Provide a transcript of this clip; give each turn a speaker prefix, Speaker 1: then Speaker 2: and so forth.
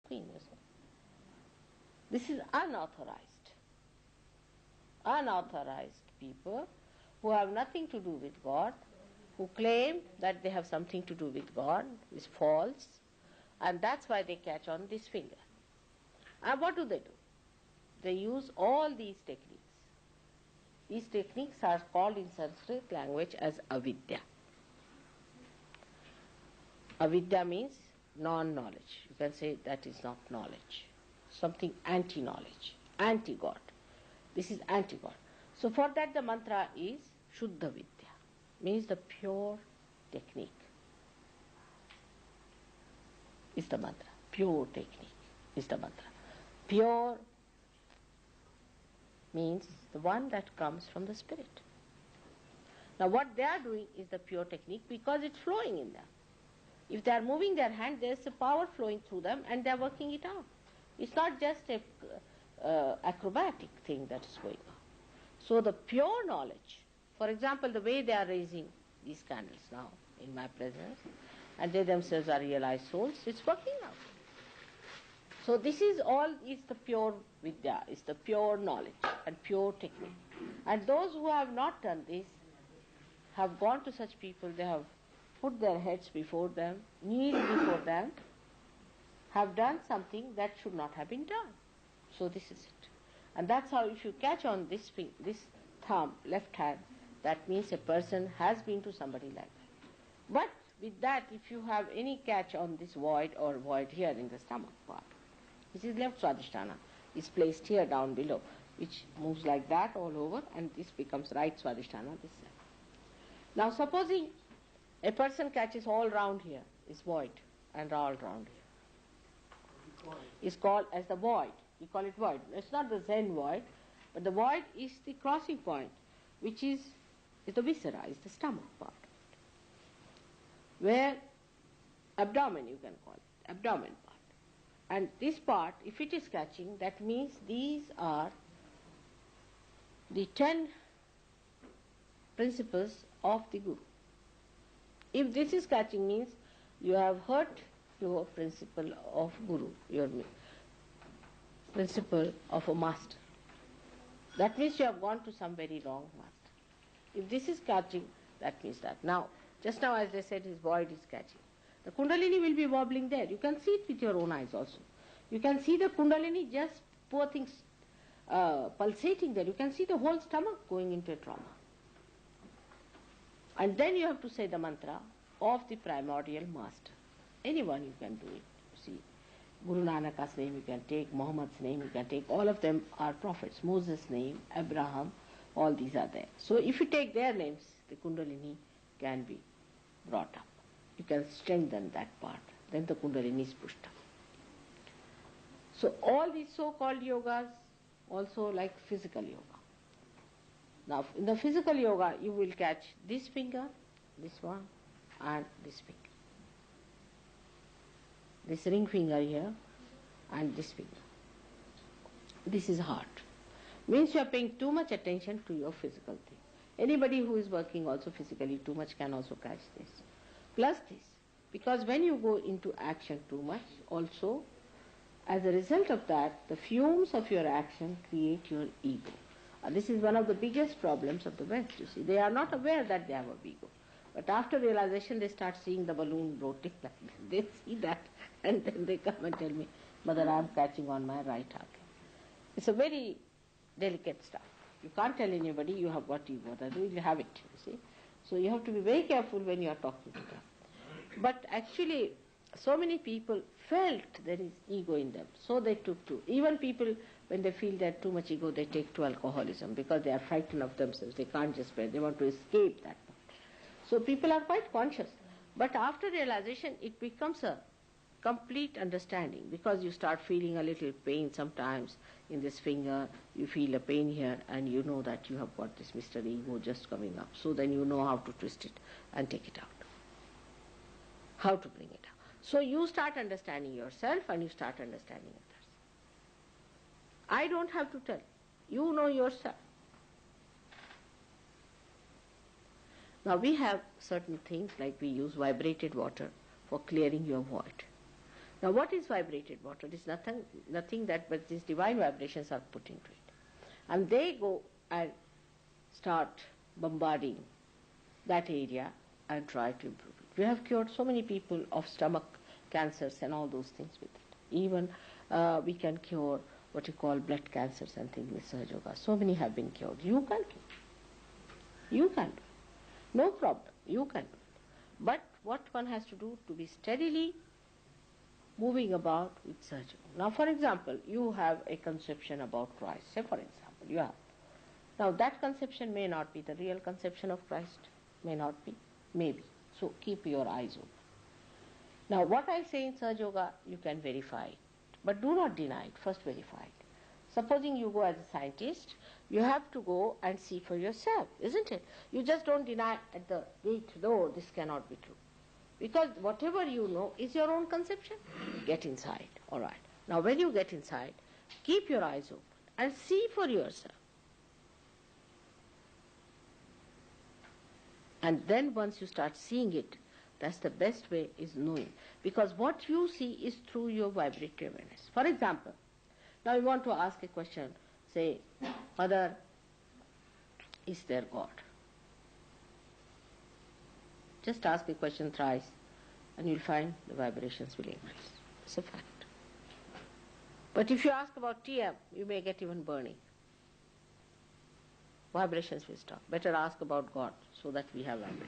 Speaker 1: queen. This is unauthorized. Unauthorized people who have nothing to do with God, who claim that they have something to do with God, is false, and that's why they catch on this finger. And what do? They use all these techniques. These techniques are called in Sanskrit language as avidya. Avidya means non-knowledge. You can say that is not knowledge. Something anti-knowledge, anti-God. This is anti-God. So for that the mantra is Shuddha Vidya, means the pure technique is the mantra. Pure technique is the mantra. Pure means the one that comes from the spirit. Now what they are doing is the pure technique because it's flowing in them. If they are moving their hand, there is a power flowing through them and they are working it out. It's not just a acrobatic thing that is going on. So the pure knowledge, for example, the way they are raising these candles now in my presence, and they themselves are realized souls, it's working out. So this is all is the pure vidya, is the pure knowledge and pure technique. And those who have not done this have gone to such people, they have put their heads before them, kneeled before them, have done something that should not have been done. So this is it. And that's how if you catch on this thumb, left hand, that means a person has been to somebody like that. But with that, if you have any catch on this void or void here in the stomach part, which is left swadhisthana, is placed here down below, which moves like that all over, and this becomes right swadhisthana, this side. Now supposing a person catches all round here, is void, and all round here. It's called as the void. We call it void. It's not the Zen void, but the void is the crossing point, which is the viscera, is the stomach part. Where abdomen, you can call it, abdomen part. And this part, if it is catching, that means these are the 10 principles of the Guru. If this is catching, means you have hurt your principle of Guru, your principle of a master. That means you have gone to some very wrong master. If this is catching, that means that. Now, just now as I said, his void is catching. The Kundalini will be wobbling there. You can see it with your own eyes also. You can see the Kundalini, just poor things pulsating there. You can see the whole stomach going into a trauma. And then you have to say the mantra of the primordial master. Anyone you can do it. See, Guru Nanak's name you can take, Muhammad's name you can take, all of them are prophets. Moses' name, Abraham, all these are there. So if you take their names, the Kundalini can be brought up. You can strengthen that part. Then the Kundalini is pushed up. So all these so-called yogas, also like physical yoga. Now in the physical yoga, you will catch this finger, this one, and this finger. This ring finger here, and this finger. This is heart. Means you are paying too much attention to your physical thing. Anybody who is working also physically too much can also catch this. Plus this. Because when you go into action too much, also, as a result of that, the fumes of your action create your ego. This is one of the biggest problems of the West, you see. They are not aware that they have a ego. But after realization, they start seeing the balloon rotating like this. They see that, and then they come and tell me, Mother, I am catching on my right heart. It's a very delicate stuff. You can't tell anybody you have got ego. That you have it, you see. So you have to be very careful when you are talking to them. But actually, so many people felt there is ego in them, so they took to. Even people, when they feel that too much ego, they take to alcoholism because they are frightened of themselves. They can't just bear. They want to escape that. So people are quite conscious. But after realization, it becomes a complete understanding because you start feeling a little pain sometimes in this finger. You feel a pain here and you know that you have got this Mr. Ego just coming up. So then you know how to twist it and take it out. How to bring it out. So you start understanding yourself and you start understanding others. I don't have to tell. You know yourself. Now we have certain things like we use vibrated water for clearing your void. Now what is vibrated water? It is nothing that but these divine vibrations are put into it. And they go and start bombarding that area and try to improve it. We have cured so many people of stomach cancers and all those things with it. Even we can cure what you call blood cancers and things with Sahaja Yoga. So many have been cured. You can cure. You can do it. No problem. You can do it. But what one has to do to be steadily moving about with Sahaja Yoga. Now for example, you have a conception about Christ. Say for example, you have. Now that conception may not be the real conception of Christ. May not be. Maybe. So keep your eyes open. Now what I say in Sahaja Yoga, you can verify it. But do not deny it. First verify it. Supposing you go as a scientist, you have to go and see for yourself, isn't it? You just don't deny at the gate, no, this cannot be true. Because whatever you know is your own conception. Get inside. All right. Now when you get inside, keep your eyes open and see for yourself. And then once you start seeing it, that's the best way, is knowing. Because what you see is through your vibratory awareness. For example, now you want to ask a question, say, Mother, is there God? Just ask a question thrice and you'll find the vibrations will increase. It's a fact. But if you ask about TM, you may get even burning. Vibrations will stop. Better ask about God so that we have vibration.